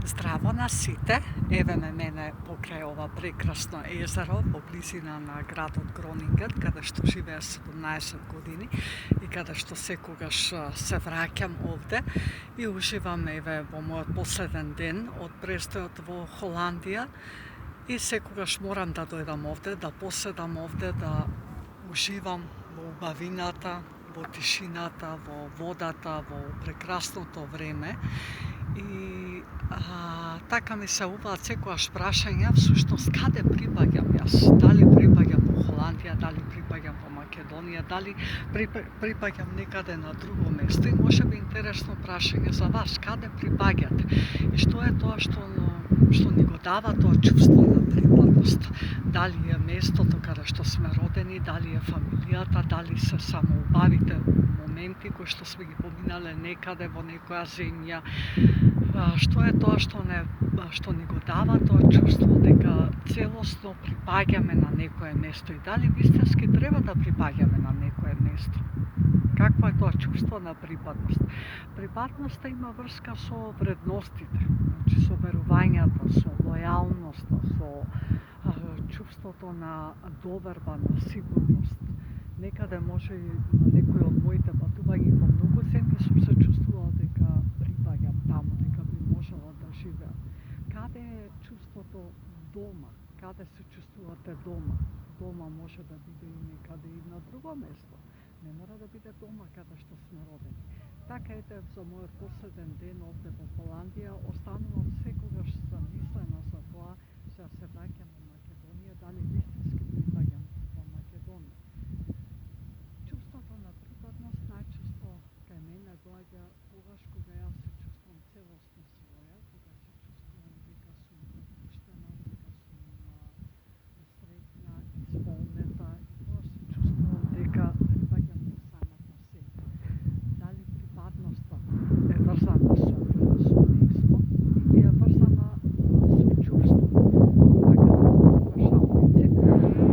Здраво на сите, еве ме мене покрај ова прекрасно езеро во близина на градот Гронинген, каде што живеа 17 години и каде што секогаш се враќам овде и уживам еве во мојот последен ден од престојот во Холандија и секогаш морам да дојдам овде, да поседам овде, да уживам во убавината, во тишината, во водата, во прекрасното време. И така ми се уваат секогаш прашања, всушност каде припаѓам јас? Дали припаѓам во Холандија, дали припаѓам во Македонија, дали припаѓам некаде на друго место? И може би интересно прашање за вас, каде припаѓате? И што е тоа што ни го дава тоа чувство на припадност? Дали е местото каде што сме родени, дали е фамилијата, дали се само убавите моменти кои што сме ги поминале некаде во некоја земја? Што е тоа што ни го дава тоа чувство дека целосно припаѓаме на некое место и дали вистински треба да припаѓаме на некое место? Какво е тоа чувство на припадност? Припадноста има врска со вредностите, значи со верувањата, со лојалноста, со чувството на доверба, на сигурност. Некаде може и на некој од моите патувања во многу земји сум се чувствувала дека припаѓам таму, дека би можела да живеам. Каде е чувството дома? Каде се чувствувате дома? Дома може да биде и некаде и на друго место. Не мора да биде дома каде што сме родени. Така ете за мојот последен ден овде во Холандија останувам секогаш замислена за тоа, сега се враќам во Македонија, дали вистински припаѓам во Македонија. Чувството на припадност најчесто кај мене доаѓа тогаш кога јас се чувствувам целосно своја, кога се чувствувам дека сум опуштена, дека сум среќна, исполнета и тогаш се чувствувам дека припаѓам во самата себе. Дали припадноста е врзана со семејство или е врзана со чувство? Така да го шалници,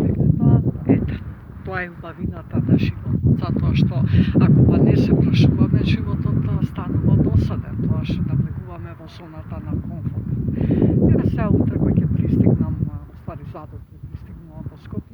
меѓутоа, ете, тоа е убавината на животот, затоа што ако па не се прашуваме, животот станува досаден, тоа што навлегуваме во зоната на комфорт. Еве сега утре кога ќе пристигнам, ствари задоцна пристигнувам во Скопје,